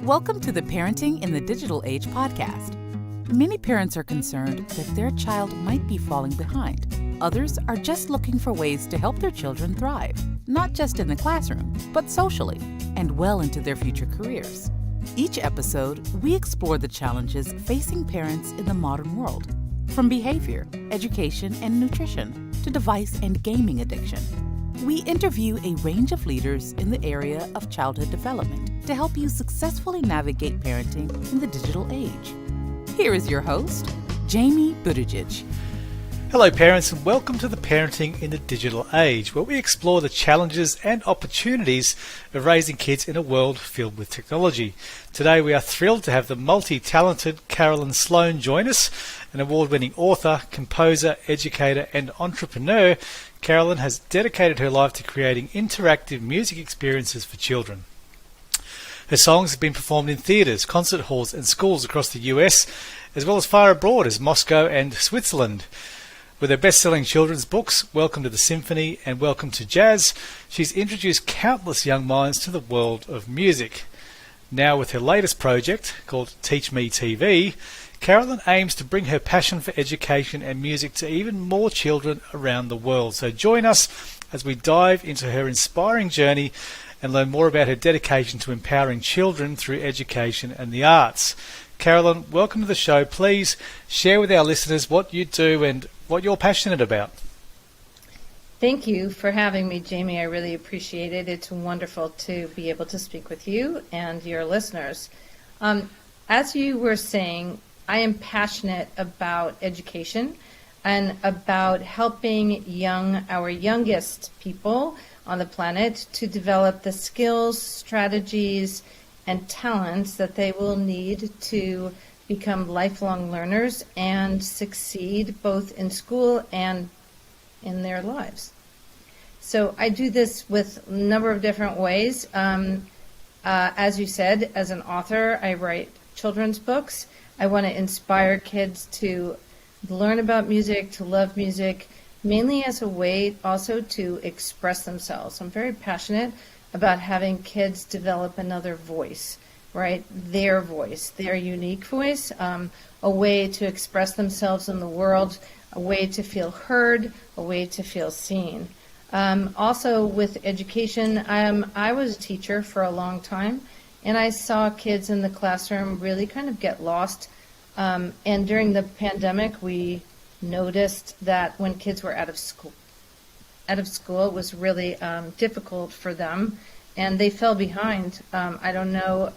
Welcome to the Parenting in the Digital Age podcast. Many parents are concerned that their child might be falling behind. Others are just looking for ways to help their children thrive, not just in the classroom, but socially and well into their future careers. Each episode, we explore the challenges facing parents in the modern world, from behavior, education, and nutrition to device and gaming addiction. We interview a range of leaders in the area of childhood development to help you successfully navigate parenting in the digital age. Here is your host, Jamie Buttigieg. Hello parents, and welcome to the Parenting in the Digital Age, where we explore the challenges and opportunities of raising kids in a world filled with technology. Today we are thrilled to have the multi-talented Carolyn Sloan join us, an award-winning author, composer, educator and entrepreneur. Carolyn has dedicated her life to creating interactive music experiences for children. Her songs have been performed in theatres, concert halls and schools across the US, as well as far abroad as Moscow and Switzerland. With her best-selling children's books, Welcome to the Symphony and Welcome to Jazz, she's introduced countless young minds to the world of music. Now with her latest project, called TeachMe TV, Carolyn aims to bring her passion for education and music to even more children around the world. So join us as we dive into her inspiring journey and learn more about her dedication to empowering children through education and the arts. Carolyn, welcome to the show. Please share with our listeners what you do and what you're passionate about. Thank you for having me, Jamie. I really appreciate it. It's wonderful to be able to speak with you and your listeners. As you were saying, I am passionate about education and about helping our youngest people on the planet to develop the skills, strategies, and talents that they will need to become lifelong learners and succeed both in school and in their lives. So I do this with a number of different ways. As you said, as an author, I write children's books. I want to inspire kids to learn about music, to love music, mainly as a way also to express themselves. I'm very passionate about having kids develop another voice, right? Their voice, their unique voice, a way to express themselves in the world, a way to feel heard, a way to feel seen. Also with education, I was a teacher for a long time, and I saw kids in the classroom really kind of get lost. And during the pandemic, we noticed that when kids were out of school, it was really difficult for them, and they fell behind. I don't know,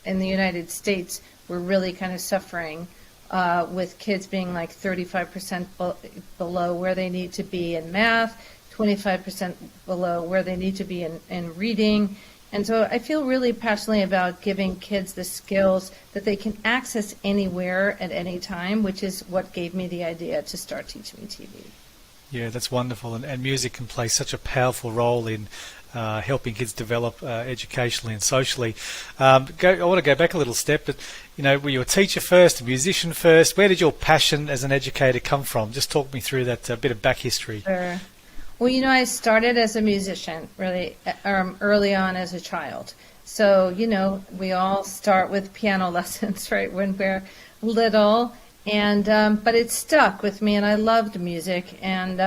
in the United States, we're really kind of suffering with kids being like 35% below where they need to be in math, 25% below where they need to be in reading. And so I feel really passionately about giving kids the skills that they can access anywhere at any time, which is what gave me the idea to start TeachMe TV. Yeah, that's wonderful. And music can play such a powerful role in helping kids develop educationally and socially. I want to go back a little step, but were you a teacher first, a musician first? Where did your passion as an educator come from? Just talk me through that bit of back history. Sure. Well, I started as a musician really early on as a child. So, we all start with piano lessons, right, when we're little. And but it stuck with me, and I loved music. And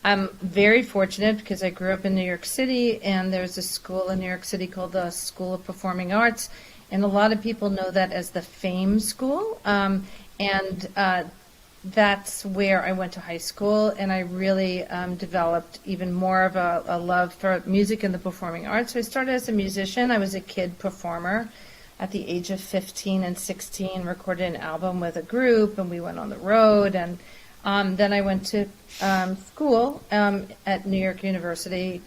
I'm very fortunate because I grew up in New York City, and there's a school in New York City called the School of Performing Arts. And a lot of people know that as the FAME School. That's where I went to high school, and I really developed even more of a love for music and the performing arts. So I started as a musician. I was a kid performer at the age of 15 and 16, recorded an album with a group, and we went on the road. And then I went to school at New York University,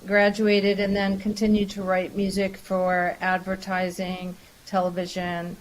graduated, and then continued to write music for advertising, television,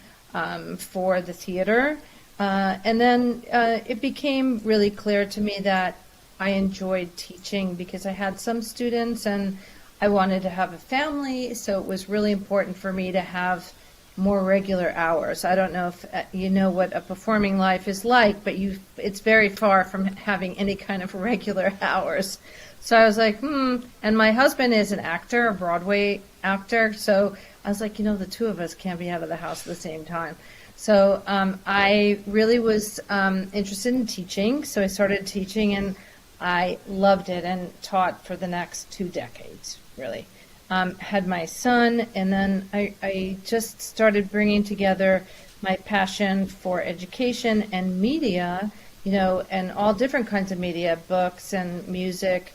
for the theater. And then it became really clear to me that I enjoyed teaching because I had some students and I wanted to have a family, so it was really important for me to have more regular hours. I don't know if you know what a performing life is like, but it's very far from having any kind of regular hours. So I was like, and my husband is an actor, a Broadway actor, so I was like, the two of us can't be out of the house at the same time. So I really was interested in teaching, so I started teaching, and I loved it and taught for the next 2 decades, really. Had my son, and then I just started bringing together my passion for education and media, and all different kinds of media, books and music,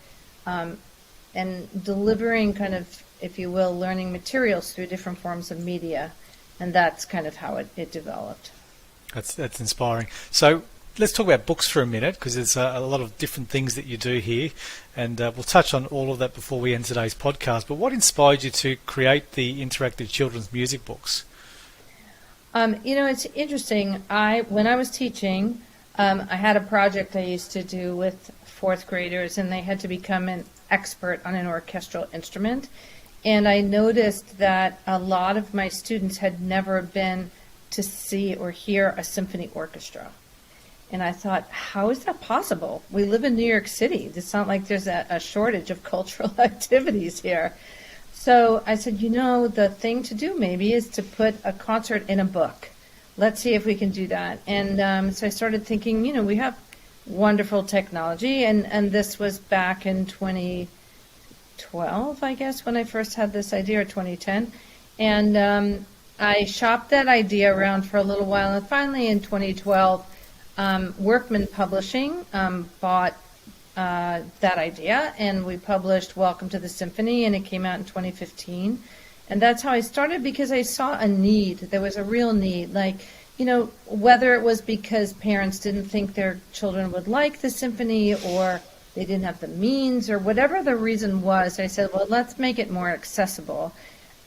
and delivering kind of, if you will, learning materials through different forms of media. And that's kind of how it developed. That's inspiring. So let's talk about books for a minute, because there's a lot of different things that you do here, and we'll touch on all of that before we end today's podcast. But what inspired you to create the interactive children's music books? It's interesting. When I was teaching, I had a project I used to do with 4th graders, and they had to become an expert on an orchestral instrument. And I noticed that a lot of my students had never been to see or hear a symphony orchestra. And I thought, how is that possible? We live in New York City. It's not like there's a shortage of cultural activities here. So I said, the thing to do maybe is to put a concert in a book. Let's see if we can do that. And so I started thinking, we have wonderful technology. And this was back in 2012, I guess, when I first had this idea, or 2010. And I shopped that idea around for a little while. And finally in 2012, Workman Publishing bought that idea, and we published Welcome to the Symphony, and it came out in 2015. And that's how I started, because I saw a need. There was a real need. Whether it was because parents didn't think their children would like the symphony, or they didn't have the means, or whatever the reason was, I said, well, let's make it more accessible.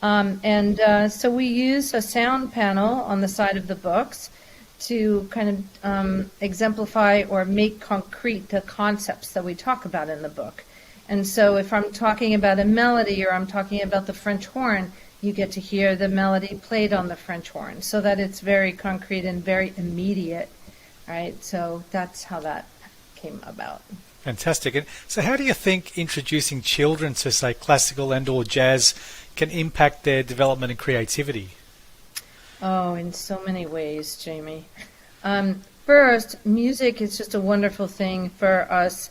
So we use a sound panel on the side of the books to kind of exemplify or make concrete the concepts that we talk about in the book. And so if I'm talking about a melody, or I'm talking about the French horn, you get to hear the melody played on the French horn, so that it's very concrete and very immediate, right? So that's how that came about. Fantastic. And so how do you think introducing children to, say, classical and or jazz can impact their development and creativity? Oh, in so many ways, Jamie. First, music is just a wonderful thing for us.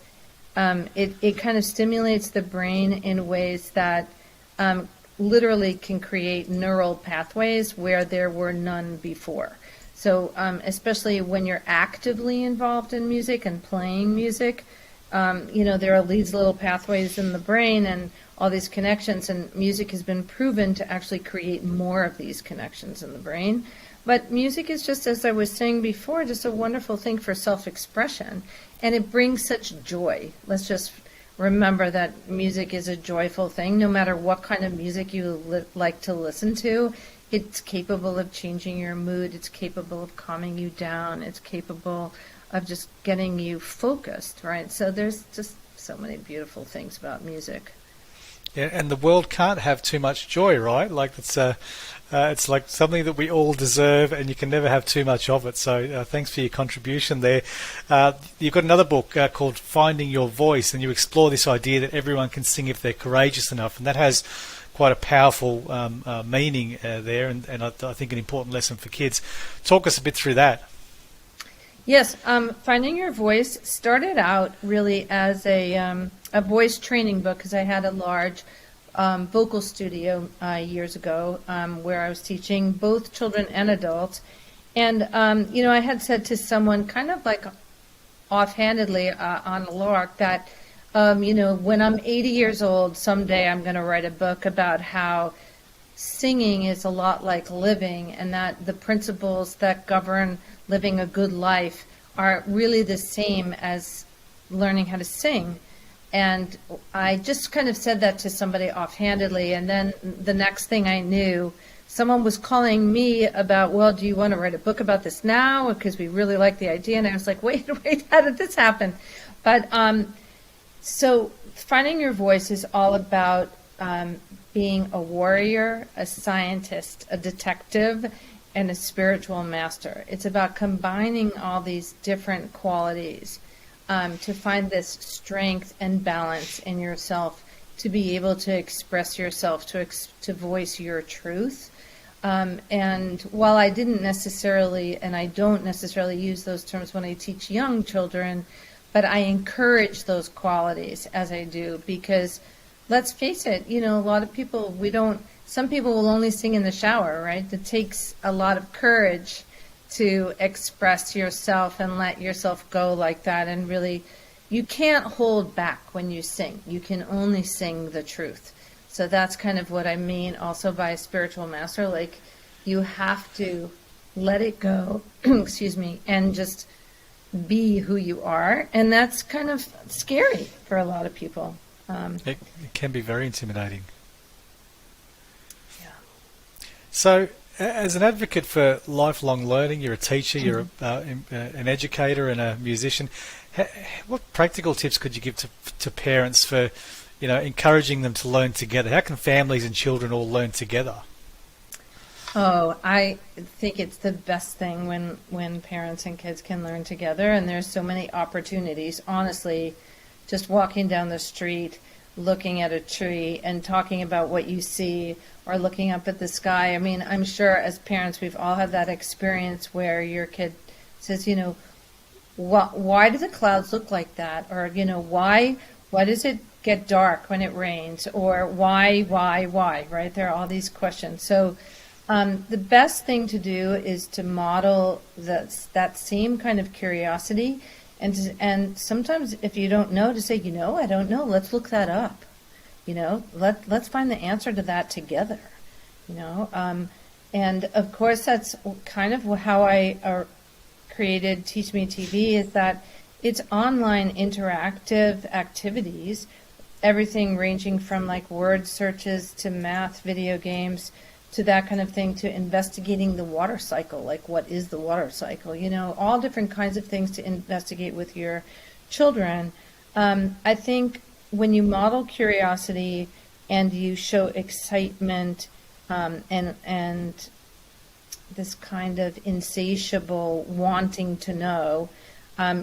It kind of stimulates the brain in ways that literally can create neural pathways where there were none before. So especially when you're actively involved in music and playing music, there are these little pathways in the brain and all these connections, and music has been proven to actually create more of these connections in the brain. But music is just, as I was saying before, just a wonderful thing for self-expression, and it brings such joy. Let's just remember that music is a joyful thing. No matter what kind of music you like to listen to, it's capable of changing your mood. It's capable of calming you down. It's capable of just getting you focused, right? So there's just so many beautiful things about music. Yeah, and the world can't have too much joy, right? Like it's like something that we all deserve, and you can never have too much of it. So thanks for your contribution there. You've got another book called Finding Your Voice, and you explore this idea that everyone can sing if they're courageous enough, and that has quite a powerful meaning there, and I think an important lesson for kids. Talk us a bit through that. Yes, Finding Your Voice started out really as a voice training book, because I had a large vocal studio years ago where I was teaching both children and adults. And, I had said to someone kind of like offhandedly on a lark that, when I'm 80 years old, someday I'm going to write a book about how singing is a lot like living, and that the principles that govern living a good life are really the same as learning how to sing. And I just kind of said that to somebody offhandedly, and then the next thing I knew, someone was calling me about, well, do you want to write a book about this now? Because we really like the idea. And I was like, wait, how did this happen? But so Finding Your Voice is all about being a warrior, a scientist, a detective, and a spiritual master. It's about combining all these different qualities. to find this strength and balance in yourself, to be able to express yourself, to voice your truth. And while I didn't necessarily, and I don't necessarily use those terms when I teach young children, but I encourage those qualities as I do, because let's face it, a lot of people, some people will only sing in the shower, right? It takes a lot of courage to express yourself and let yourself go like that. And really, you can't hold back when you sing. You can only sing the truth. So that's kind of what I mean also by a spiritual master. Like, you have to let it go, excuse me, and just be who you are. And that's kind of scary for a lot of people. It can be very intimidating. Yeah. So, as an advocate for lifelong learning, you're a teacher, you're an educator and a musician. What practical tips could you give to parents for, encouraging them to learn together? How can families and children all learn together? Oh, I think it's the best thing when parents and kids can learn together, and there's so many opportunities. Honestly, just walking down the street, looking at a tree and talking about what you see, or looking up at the sky. I mean, I'm sure as parents we've all had that experience where your kid says, why do the clouds look like that? Or, why does it get dark when it rains? Or why, right? There are all these questions. So the best thing to do is to model that same kind of curiosity. And sometimes if you don't know, to say, I don't know, let's look that up. Let's find the answer to that together. And of course that's kind of how I created TeachMe TV, is that it's online interactive activities, everything ranging from like word searches to math, video games, to that kind of thing, to investigating the water cycle, like what is the water cycle, all different kinds of things to investigate with your children. I think when you model curiosity and you show excitement and this kind of insatiable wanting to know,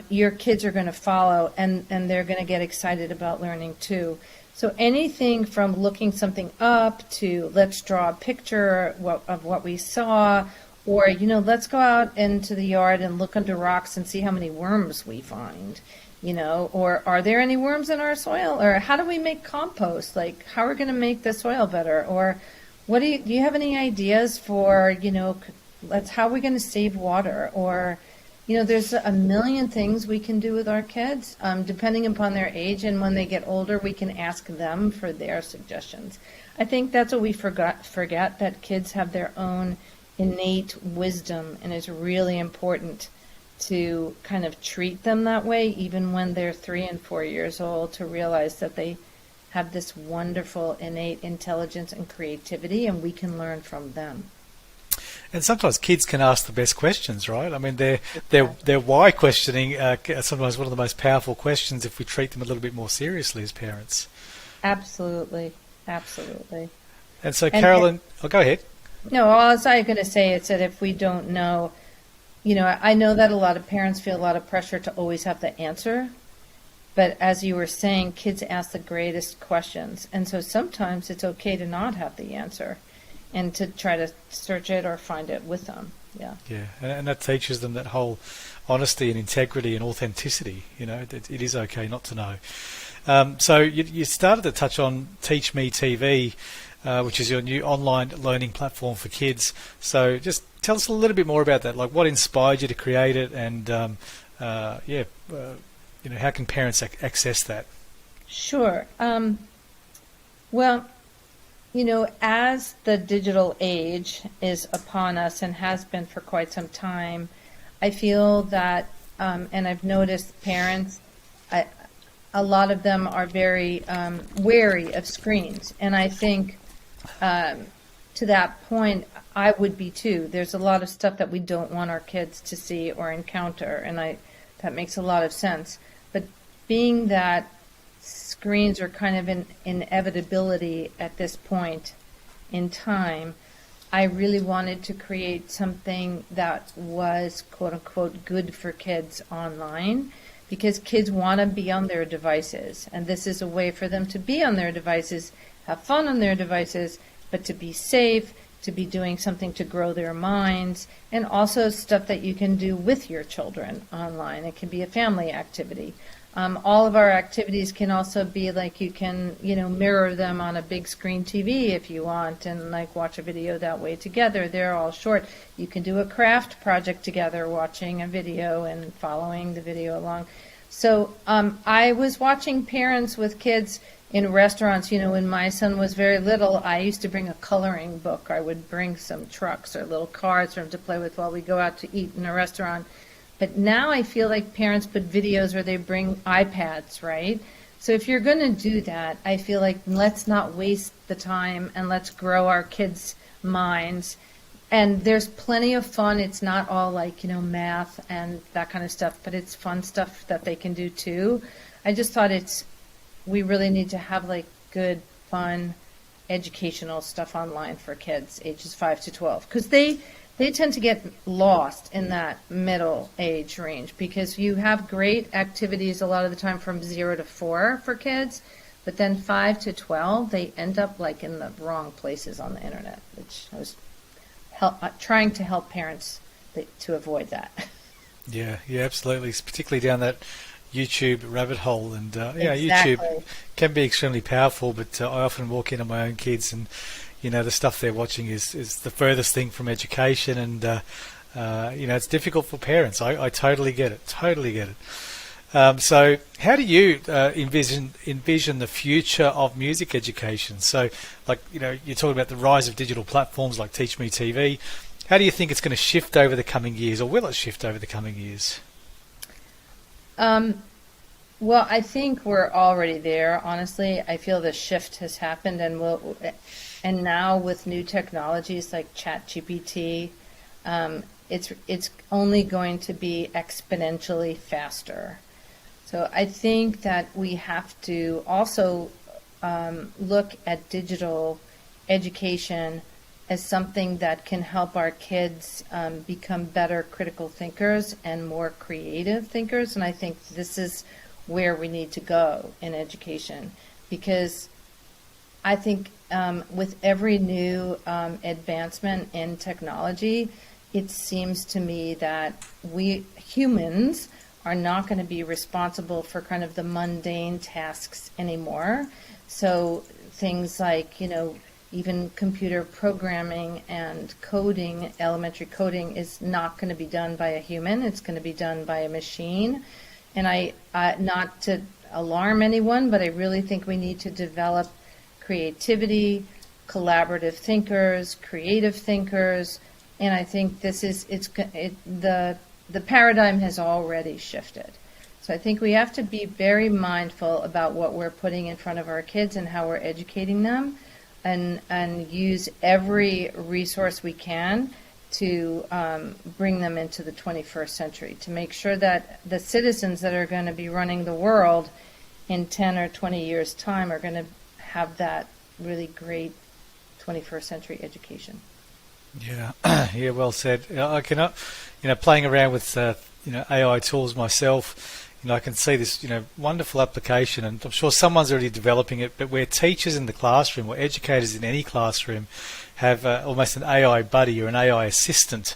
your kids are going to follow, and they're going to get excited about learning too. So anything from looking something up to let's draw a picture of what we saw, or, let's go out into the yard and look under rocks and see how many worms we find, or are there any worms in our soil, or how do we make compost? Like, how are we going to make the soil better? Or do you have any ideas for, how are we going to save water? Or, there's a million things we can do with our kids, depending upon their age. And when they get older, we can ask them for their suggestions. I think that's what we forget, that kids have their own innate wisdom, and it's really important to kind of treat them that way, even when they're 3 and 4 years old, to realize that they have this wonderful innate intelligence and creativity, and we can learn from them. And sometimes kids can ask the best questions, right? I mean, their why questioning sometimes one of the most powerful questions if we treat them a little bit more seriously as parents. Absolutely. And so, Carolyn, go ahead. No, all I was going to say is that if we don't know, I know that a lot of parents feel a lot of pressure to always have the answer. But as you were saying, kids ask the greatest questions. And so sometimes it's okay to not have the answer and to try to search it or find it with them. Yeah. Yeah, and that teaches them that whole honesty and integrity and authenticity. It is okay not to know. So you started to touch on TeachMe TV, which is your new online learning platform for kids. So just tell us a little bit more about that. Like, what inspired you to create it, and how can parents access that? Sure. Well, as the digital age is upon us and has been for quite some time, I feel that, and I've noticed parents, a lot of them are very wary of screens. And I think to that point, I would be too. There's a lot of stuff that we don't want our kids to see or encounter, and that makes a lot of sense. But being that screens are kind of an inevitability at this point in time, I really wanted to create something that was, quote unquote, good for kids online, because kids want to be on their devices. And this is a way for them to be on their devices, have fun on their devices, but to be safe, to be doing something to grow their minds, and also stuff that you can do with your children online. It can be a family activity. All of our activities can also be like you can, mirror them on a big screen TV if you want, and like watch a video that way together. They're all short. You can do a craft project together, watching a video and following the video along. So I was watching parents with kids in restaurants. When my son was very little, I used to bring a coloring book. I would bring some trucks or little cards for him to play with while we go out to eat in a restaurant. But now I feel like parents put videos or they bring iPads, right? So if you're going to do that, I feel like let's not waste the time and let's grow our kids' minds. And there's plenty of fun. It's not all like, math and that kind of stuff, but it's fun stuff that they can do too. I just thought we really need to have like good, fun, educational stuff online for kids ages 5 to 12, because they tend to get lost in that middle age range, because you have great activities a lot of the time from 0 to 4 for kids, but then 5 to 12, they end up like in the wrong places on the internet, which I was trying to help parents to avoid that. Yeah, absolutely. It's particularly down that YouTube rabbit hole, and Exactly. YouTube can be extremely powerful, but I often walk in on my own kids and the stuff they're watching is the furthest thing from education, and it's difficult for parents. I totally get it. So how do you envision the future of music education? So, like, you're talking about the rise of digital platforms like TeachMe TV. How do you think it's going to shift over the coming years, or will it shift over the coming years? Well, I think we're already there. Honestly, I feel the shift has happened, and now with new technologies like ChatGPT, it's only going to be exponentially faster. So I think that we have to also look at digital education as something that can help our kids become better critical thinkers and more creative thinkers. And I think this is where we need to go in education, because I think with every new advancement in technology, it seems to me that we humans are not going to be responsible for kind of the mundane tasks anymore. So things like, even computer programming and coding, elementary coding, is not going to be done by a human. It's going to be done by a machine. And I not to alarm anyone, but I really think we need to develop creativity, collaborative thinkers, creative thinkers, and I think the paradigm has already shifted. So I think we have to be very mindful about what we're putting in front of our kids and how we're educating them, and use every resource we can to bring them into the 21st century, to make sure that the citizens that are going to be running the world in 10 or 20 years' time are going to have that really great 21st century education. Yeah, yeah, well said. I cannot, playing around with AI tools myself, I can see this wonderful application, and I'm sure someone's already developing it. But where teachers in the classroom or educators in any classroom have almost an AI buddy or an AI assistant,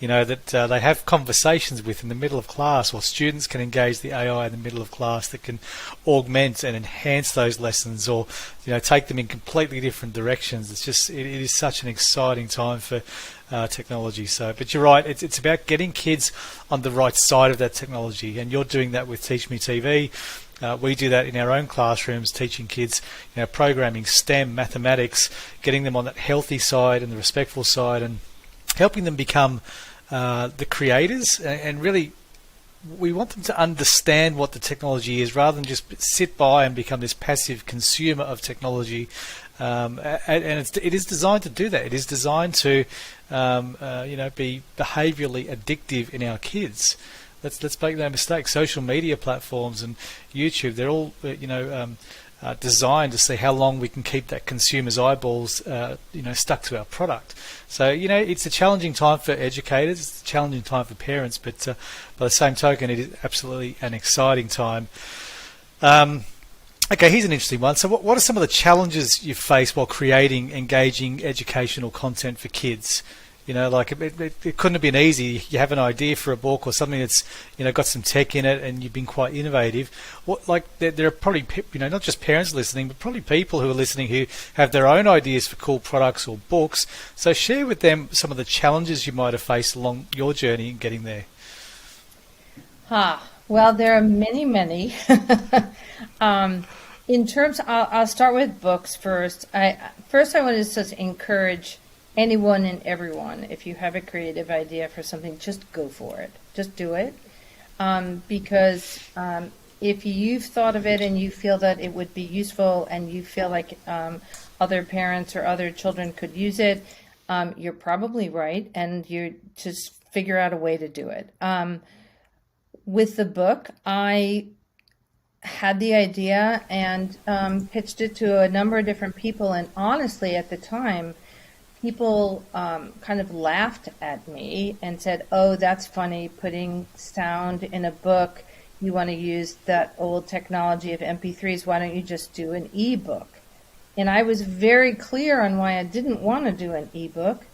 that they have conversations with in the middle of class, or students can engage the AI in the middle of class that can augment and enhance those lessons, or take them in completely different directions. It is such an exciting time for technology. So, but you're right, it's about getting kids on the right side of that technology, and you're doing that with TeachMe TV. We do that in our own classrooms, teaching kids, programming, STEM, mathematics, getting them on that healthy side and the respectful side, and helping them become the creators. And really, we want them to understand what the technology is, rather than just sit by and become this passive consumer of technology. And it is designed to do that. It is designed to, be behaviourally addictive in our kids. Let's make no mistake. Social media platforms and YouTube, they're all, designed to see how long we can keep that consumer's eyeballs, stuck to our product. So, it's a challenging time for educators, it's a challenging time for parents, but by the same token, it is absolutely an exciting time. Okay, here's an interesting one. So what are some of the challenges you face while creating engaging educational content for kids? It couldn't have been easy. You have an idea for a book or something that's, got some tech in it, and you've been quite innovative. There are probably, not just parents listening, but probably people who are listening who have their own ideas for cool products or books. So share with them some of the challenges you might have faced along your journey in getting there. Well, there are many, many. In terms, I'll start with books first. I want to just encourage anyone and everyone, if you have a creative idea for something, just go for it. Just do it. Because if you've thought of it and you feel that it would be useful and you feel like other parents or other children could use it, you're probably right, and you just figure out a way to do it. With the book, I had the idea and pitched it to a number of different people, and honestly, at the time, people kind of laughed at me and said, "Oh, that's funny, putting sound in a book. You want to use that old technology of MP3s. Why don't you just do an e-book?" And I was very clear on why I didn't want to do an e-book,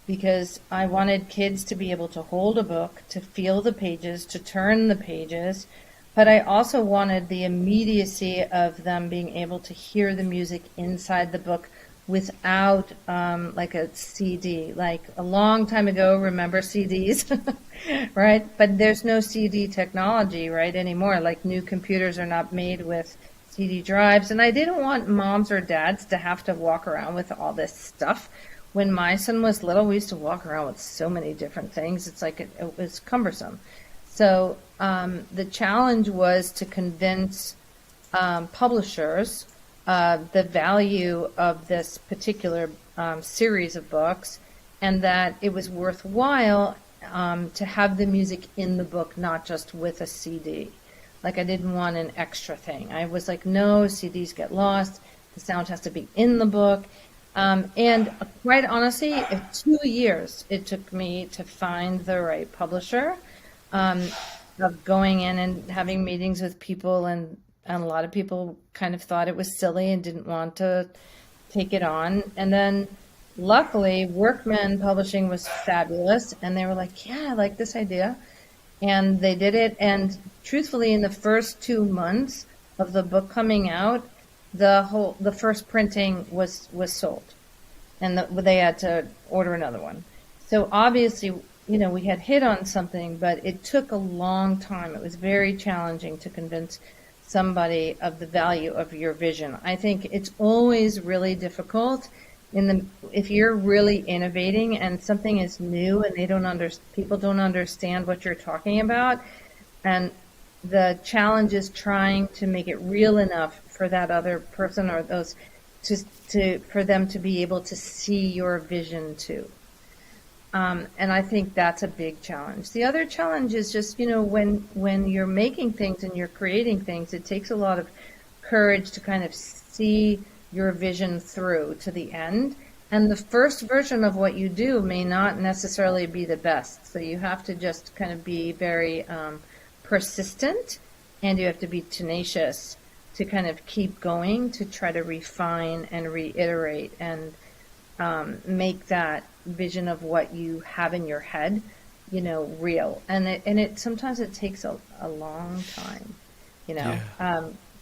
because I wanted kids to be able to hold a book, to feel the pages, to turn the pages, but I also wanted the immediacy of them being able to hear the music inside the book without like a CD. Like a long time ago, remember CDs, right? But there's no CD technology, right, anymore. Like new computers are not made with CD drives. And I didn't want moms or dads to have to walk around with all this stuff. When my son was little, we used to walk around with so many different things. It's like it was cumbersome. So the challenge was to convince publishers the value of this particular series of books, and that it was worthwhile to have the music in the book, not just with a CD. Like, I didn't want an extra thing. I was like, no, CDs get lost. The sound has to be in the book. And quite honestly, 2 years it took me to find the right publisher, of going in and having meetings with people, and a lot of people kind of thought it was silly and didn't want to take it on. And then luckily, Workman Publishing was fabulous, and they were like, yeah, I like this idea. And they did it, and truthfully, in the first 2 months of the book coming out, the first printing was sold, and they had to order another one. So obviously, we had hit on something, but it took a long time. It was very challenging to convince somebody of the value of your vision. I think it's always really difficult if you're really innovating and something is new and people don't understand what you're talking about, and the challenge is trying to make it real enough for that other person or those for them to be able to see your vision too. And I think that's a big challenge. The other challenge is just, when you're making things and you're creating things, it takes a lot of courage to kind of see your vision through to the end. And the first version of what you do may not necessarily be the best. So you have to just kind of be very persistent, and you have to be tenacious to kind of keep going, to try to refine and reiterate and make that vision of what you have in your head, real. And it sometimes it takes a long time, Yeah.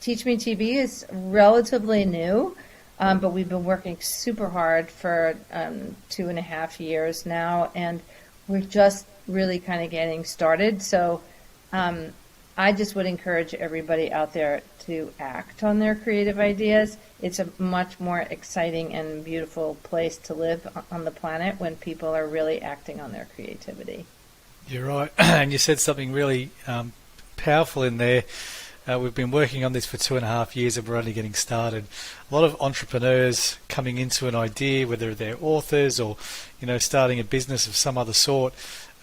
TeachMe TV is relatively new, but we've been working super hard for 2.5 years now, and we're just really kind of getting started. So I just would encourage everybody out there to act on their creative ideas. It's a much more exciting and beautiful place to live on the planet when people are really acting on their creativity. You're right. And you said something really powerful in there. We've been working on this for 2.5 years, and we're only getting started. A lot of entrepreneurs coming into an idea, whether they're authors or, starting a business of some other sort,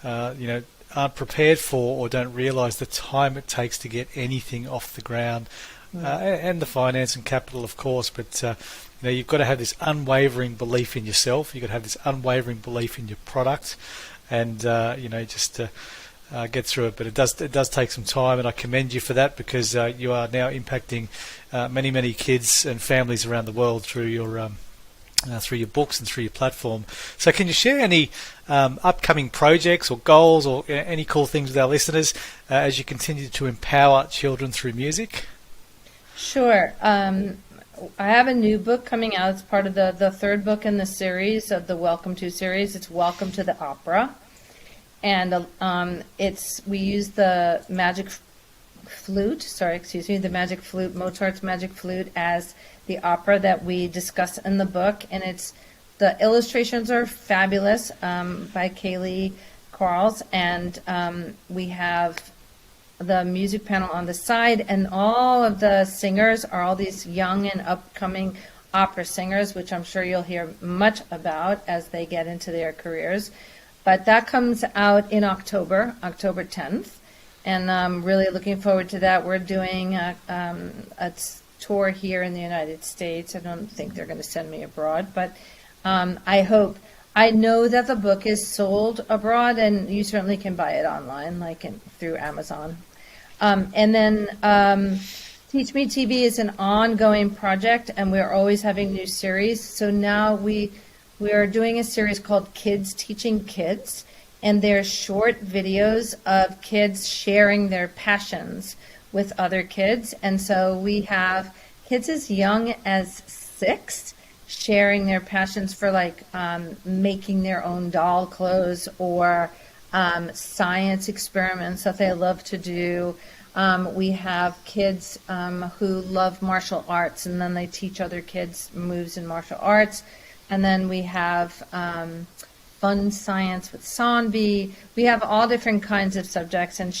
aren't prepared for or don't realise the time it takes to get anything off the ground. and the finance and capital, of course. But you've got to have this unwavering belief in yourself. You've got to have this unwavering belief in your product, and just get through it. But it does take some time, and I commend you for that, because you are now impacting many kids and families around the world through your books and through your platform. So can you share any upcoming projects or goals or any cool things with our listeners as you continue to empower children through music? Sure. I have a new book coming out. It's part of the third book in the series of the Welcome to series. It's Welcome to the Opera. And we use the magic flute, Mozart's magic flute, as the opera that we discuss in the book. And the illustrations are fabulous, by Kaylee Quarles, and we have the music panel on the side, and all of the singers are all these young and upcoming opera singers, which I'm sure you'll hear much about as they get into their careers. But that comes out in October 10th, and I'm really looking forward to that. We're doing a tour here in the United States. I don't think they're going to send me abroad, but I know that the book is sold abroad, and you certainly can buy it online, through Amazon. And then TeachMe TV is an ongoing project, and we're always having new series. So now we are doing a series called Kids Teaching Kids, and they're short videos of kids sharing their passions with other kids. And so we have kids as young as 6 sharing their passions for making their own doll clothes, or science experiments that they love to do. We have kids who love martial arts, and then they teach other kids moves in martial arts. And then we have fun science with Sanvi. We have all different kinds of subjects, and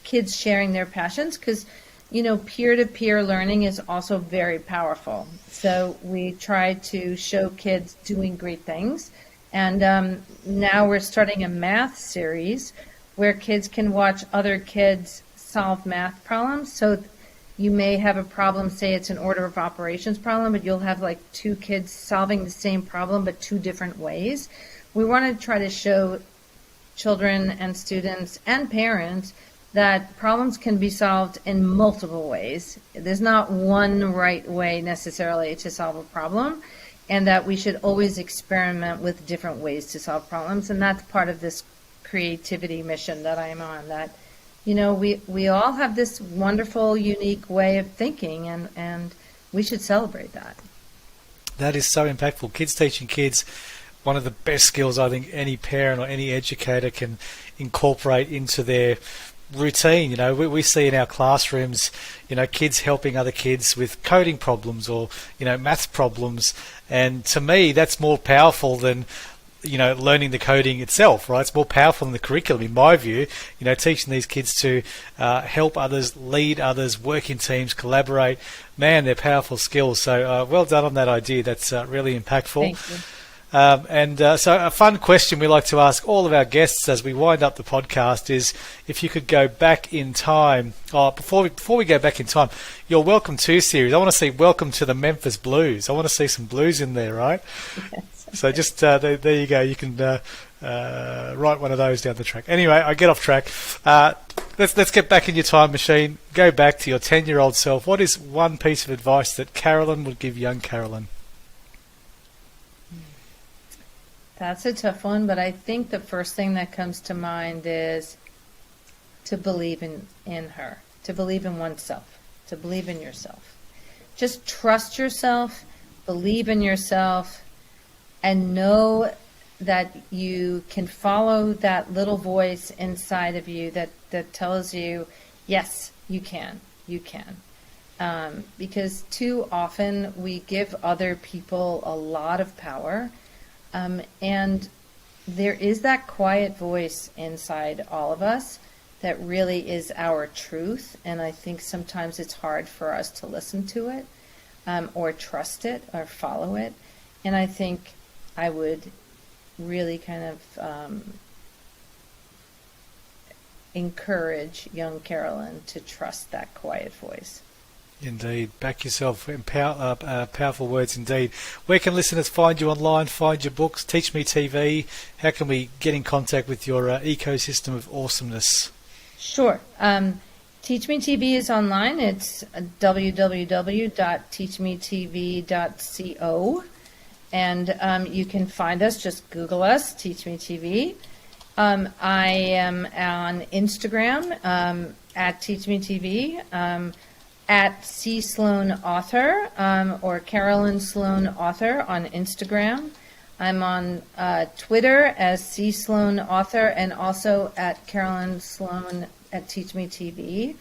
kids sharing their passions, because peer-to-peer learning is also very powerful. So we try to show kids doing great things. And now we're starting a math series where kids can watch other kids solve math problems. So you may have a problem, say it's an order of operations problem, but you'll have 2 kids solving the same problem but 2 different ways. We want to try to show children and students and parents that problems can be solved in multiple ways. There's not one right way necessarily to solve a problem, and that we should always experiment with different ways to solve problems. And that's part of this creativity mission that I'm on, that we all have this wonderful, unique way of thinking, and we should celebrate that. That is so impactful. Kids teaching kids, one of the best skills I think any parent or any educator can incorporate into their routine. We see in our classrooms, kids helping other kids with coding problems or, maths problems. And to me, that's more powerful than, learning the coding itself, right? It's more powerful than the curriculum, in my view, teaching these kids to help others, lead others, work in teams, collaborate. Man, they're powerful skills. So well done on that idea. That's really impactful. Thank you. So a fun question we like to ask all of our guests as we wind up the podcast is, if you could go back in time. Before we go back in time, your Welcome to series, I want to see Welcome to the Memphis Blues. I want to see some blues in there, right? Yes. So just there you go. You can write one of those down the track. Anyway, I get off track. Let's get back in your time machine. Go back to your 10-year-old self. What is one piece of advice that Carolyn would give young Carolyn? That's a tough one, but I think the first thing that comes to mind is to believe in her, to believe in oneself, to believe in yourself. Just trust yourself, believe in yourself, and know that you can follow that little voice inside of you that tells you, yes, you can. Because too often we give other people a lot of power. And there is that quiet voice inside all of us that really is our truth. And I think sometimes it's hard for us to listen to it, or trust it, or follow it. And I think I would really kind of encourage young Carolyn to trust that quiet voice. Indeed. Back yourself. Powerful words indeed. Where can listeners find you online, find your books, TeachMe TV? How can we get in contact with your ecosystem of awesomeness? Sure. TeachMe TV is online. It's www.teachmetv.co. And you can find us. Just Google us, TeachMe TV. I am on Instagram at TeachMe TV. At C. Sloan Author or Carolyn Sloan Author on Instagram. I'm on Twitter as C. Sloan Author and also at Carolyn Sloan at TeachMe TV.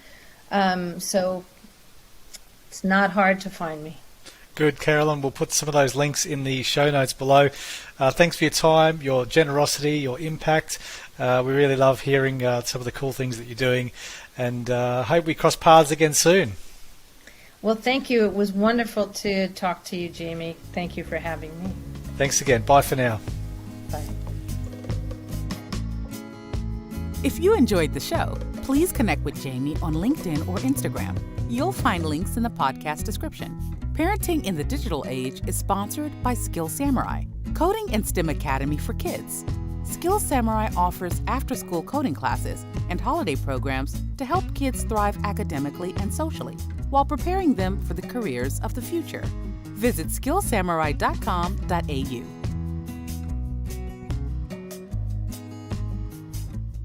So it's not hard to find me. Good, Carolyn. We'll put some of those links in the show notes below. Thanks for your time, your generosity, your impact. We really love hearing some of the cool things that you're doing, and hope we cross paths again soon. Well, thank you. It was wonderful to talk to you, Jamie. Thank you for having me. Thanks again. Bye for now. Bye. If you enjoyed the show, please connect with Jamie on LinkedIn or Instagram. You'll find links in the podcast description. Parenting in the Digital Age is sponsored by Skill Samurai, Coding and STEM Academy for Kids. Skill Samurai offers after-school coding classes and holiday programs to help kids thrive academically and socially while preparing them for the careers of the future. Visit skillsamurai.com.au.